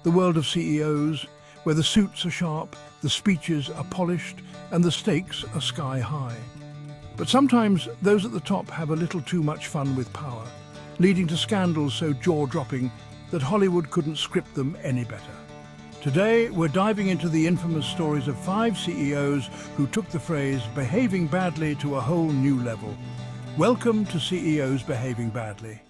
the world of CEOs, where the suits are sharp, the speeches are polished, and the stakes are sky high. But sometimes those at the top have a little too much fun with power, leading to scandals so jaw-dropping that Hollywood couldn't script them any better. Today, we're diving into the infamous stories of 5 CEOs who took the phrase behaving badly to a whole new level. Welcome to CEOs Behaving Badly.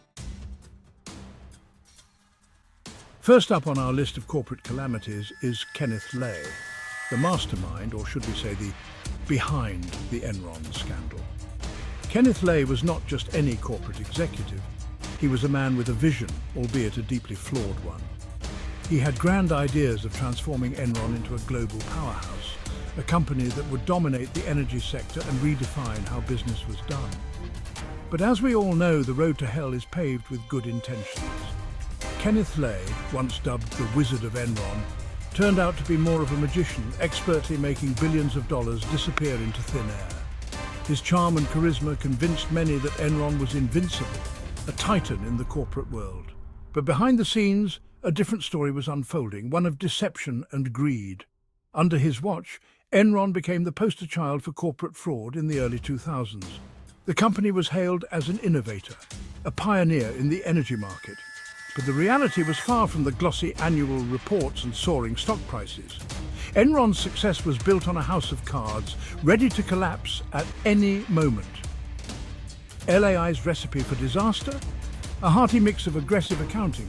First up on our list of corporate calamities is Kenneth Lay, the mastermind, or should we say the behind the Enron scandal. Kenneth Lay was not just any corporate executive. He was a man with a vision, albeit a deeply flawed one. He had grand ideas of transforming Enron into a global powerhouse, a company that would dominate the energy sector and redefine how business was done. But as we all know, the road to hell is paved with good intentions. Kenneth Lay, once dubbed the Wizard of Enron, turned out to be more of a magician, expertly making billions of dollars disappear into thin air. His charm and charisma convinced many that Enron was invincible, a titan in the corporate world. But behind the scenes, a different story was unfolding, one of deception and greed. Under his watch, Enron became the poster child for corporate fraud in the early 2000s. The company was hailed as an innovator, a pioneer in the energy market. But the reality was far from the glossy annual reports and soaring stock prices. Enron's success was built on a house of cards, ready to collapse at any moment. LAI's recipe for disaster? A hearty mix of aggressive accounting,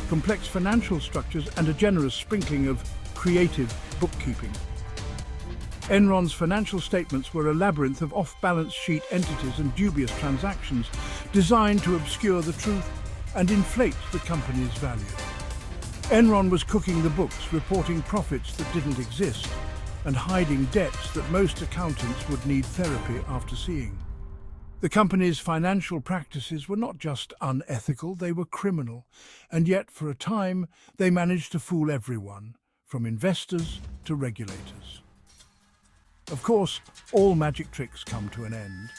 complex financial structures, and a generous sprinkling of creative bookkeeping. Enron's financial statements were a labyrinth of off-balance sheet entities and dubious transactions designed to obscure the truth and inflate the company's value. Enron was cooking the books, reporting profits that didn't exist, and hiding debts that most accountants would need therapy after seeing. The company's financial practices were not just unethical, they were criminal, and yet for a time they managed to fool everyone, from investors to regulators. Of course, all magic tricks come to an end.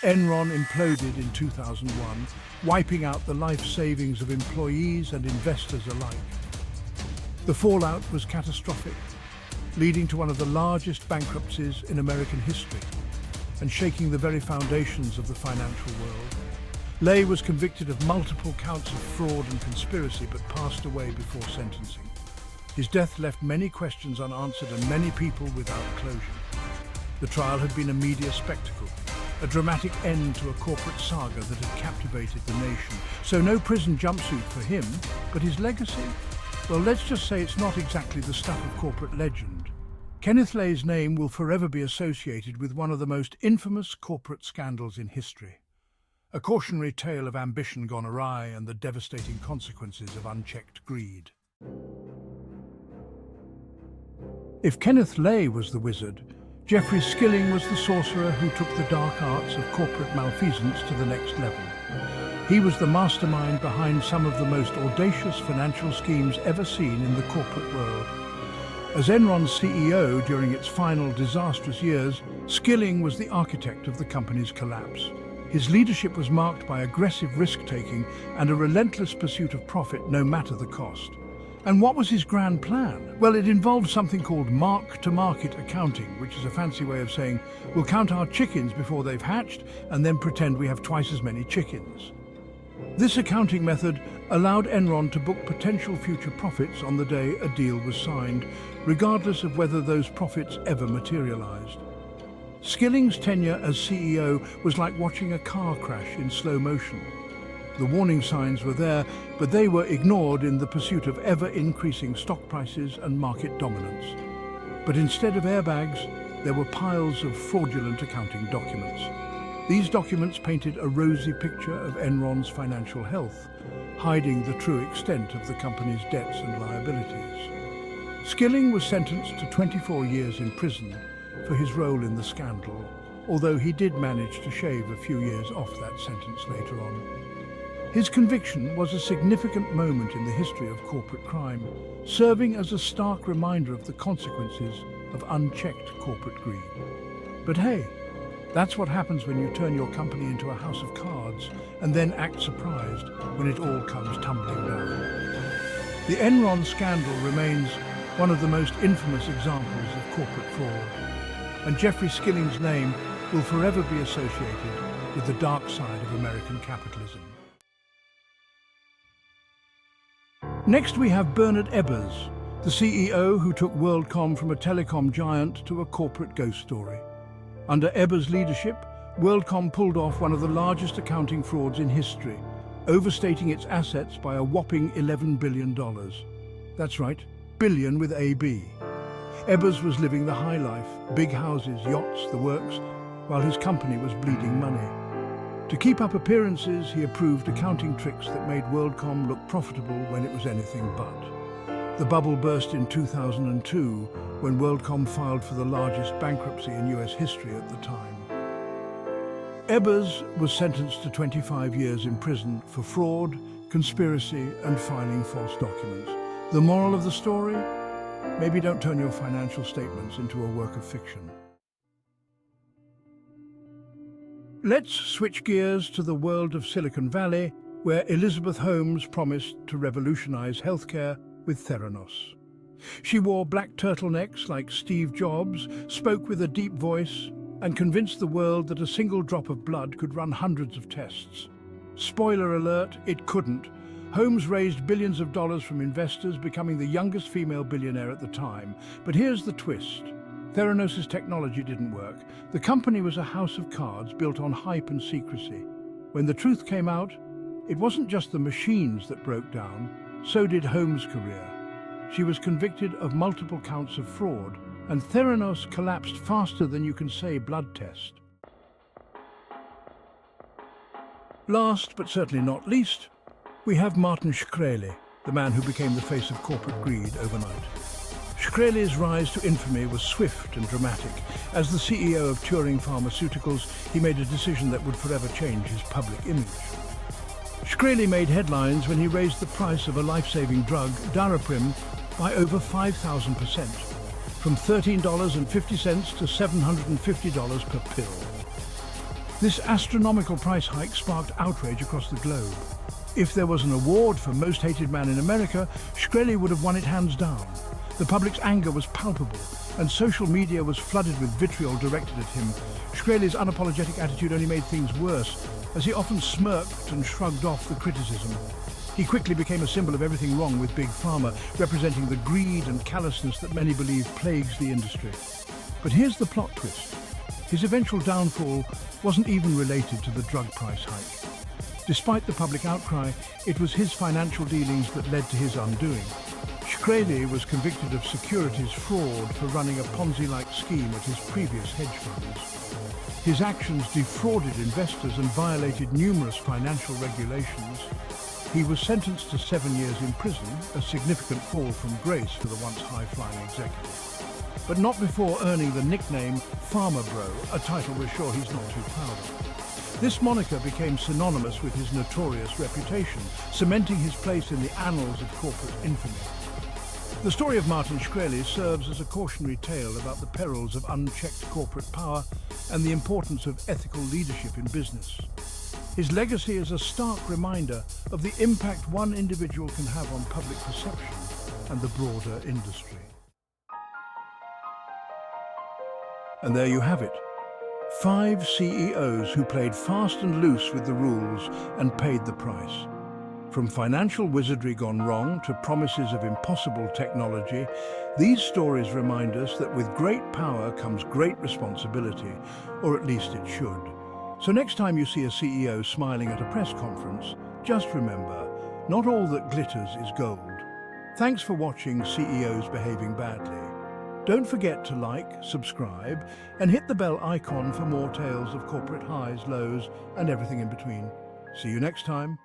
Enron imploded in 2001, wiping out the life savings of employees and investors alike. The fallout was catastrophic, leading to one of the largest bankruptcies in American history and shaking the very foundations of the financial world. Lay was convicted of multiple counts of fraud and conspiracy but passed away before sentencing. His death left many questions unanswered and many people without closure. The trial had been a media spectacle, a dramatic end to a corporate saga that had captivated the nation. So no prison jumpsuit for him, but his legacy? Well, let's just say it's not exactly the stuff of corporate legend. Kenneth Lay's name will forever be associated with one of the most infamous corporate scandals in history. A cautionary tale of ambition gone awry and the devastating consequences of unchecked greed. If Kenneth Lay was the wizard, Jeffrey Skilling was the sorcerer who took the dark arts of corporate malfeasance to the next level. He was the mastermind behind some of the most audacious financial schemes ever seen in the corporate world. As Enron's CEO during its final disastrous years, Skilling was the architect of the company's collapse. His leadership was marked by aggressive risk-taking and a relentless pursuit of profit no matter the cost. And what was his grand plan? Well, it involved something called mark-to-market accounting, which is a fancy way of saying we'll count our chickens before they've hatched and then pretend we have twice as many chickens. This accounting method allowed Enron to book potential future profits on the day a deal was signed, regardless of whether those profits ever materialized. Skilling's tenure as CEO was like watching a car crash in slow motion. The warning signs were there, but they were ignored in the pursuit of ever-increasing stock prices and market dominance. But instead of airbags, there were piles of fraudulent accounting documents. These documents painted a rosy picture of Enron's financial health, hiding the true extent of the company's debts and liabilities. Skilling was sentenced to 24 years in prison for his role in the scandal, although he did manage to shave a few years off that sentence later on. His conviction was a significant moment in the history of corporate crime, serving as a stark reminder of the consequences of unchecked corporate greed. But hey, that's what happens when you turn your company into a house of cards and then act surprised when it all comes tumbling down. The Enron scandal remains one of the most infamous examples of corporate fraud, and Jeffrey Skilling's name will forever be associated with the dark side of American capitalism. Next we have Bernard Ebbers, the CEO who took WorldCom from a telecom giant to a corporate ghost story. Under Ebbers' leadership, WorldCom pulled off one of the largest accounting frauds in history, overstating its assets by a whopping $11 billion. That's right, billion with a B. Ebbers was living the high life, big houses, yachts, the works, while his company was bleeding money. To keep up appearances, he approved accounting tricks that made WorldCom look profitable when it was anything but. The bubble burst in 2002 when WorldCom filed for the largest bankruptcy in US history at the time. Ebbers was sentenced to 25 years in prison for fraud, conspiracy, and filing false documents. The moral of the story? Maybe don't turn your financial statements into a work of fiction. Let's switch gears to the world of Silicon Valley, where Elizabeth Holmes promised to revolutionize healthcare with Theranos. She wore black turtlenecks like Steve Jobs, spoke with a deep voice, and convinced the world that a single drop of blood could run hundreds of tests. Spoiler alert, it couldn't. Holmes raised billions of dollars from investors, becoming the youngest female billionaire at the time. But here's the twist. Theranos' technology didn't work. The company was a house of cards built on hype and secrecy. When the truth came out, it wasn't just the machines that broke down, so did Holmes' career. She was convicted of multiple counts of fraud, and Theranos collapsed faster than you can say blood test. Last, but certainly not least, we have Martin Shkreli, the man who became the face of corporate greed overnight. Shkreli's rise to infamy was swift and dramatic. As the CEO of Turing Pharmaceuticals, he made a decision that would forever change his public image. Shkreli made headlines when he raised the price of a life-saving drug, Daraprim, by over 5,000%, from $13.50 to $750 per pill. This astronomical price hike sparked outrage across the globe. If there was an award for most hated man in America, Shkreli would have won it hands down. The public's anger was palpable, and social media was flooded with vitriol directed at him. Shkreli's unapologetic attitude only made things worse, as he often smirked and shrugged off the criticism. He quickly became a symbol of everything wrong with Big Pharma, representing the greed and callousness that many believe plagues the industry. But here's the plot twist. His eventual downfall wasn't even related to the drug price hike. Despite the public outcry, it was his financial dealings that led to his undoing. Shkreli was convicted of securities fraud for running a Ponzi-like scheme at his previous hedge funds. His actions defrauded investors and violated numerous financial regulations. He was sentenced to 7 years in prison, a significant fall from grace for the once high-flying executive. But not before earning the nickname Pharma Bro, a title we're sure he's not too proud of. This moniker became synonymous with his notorious reputation, cementing his place in the annals of corporate infamy. The story of Martin Shkreli serves as a cautionary tale about the perils of unchecked corporate power and the importance of ethical leadership in business. His legacy is a stark reminder of the impact one individual can have on public perception and the broader industry. And there you have it. 5 CEOs who played fast and loose with the rules and paid the price. From financial wizardry gone wrong to promises of impossible technology, these stories remind us that with great power comes great responsibility, or at least it should. So next time you see a CEO smiling at a press conference, just remember, not all that glitters is gold. Thanks for watching CEOs Behaving Badly. Don't forget to like, subscribe, and hit the bell icon for more tales of corporate highs, lows, and everything in between. See you next time.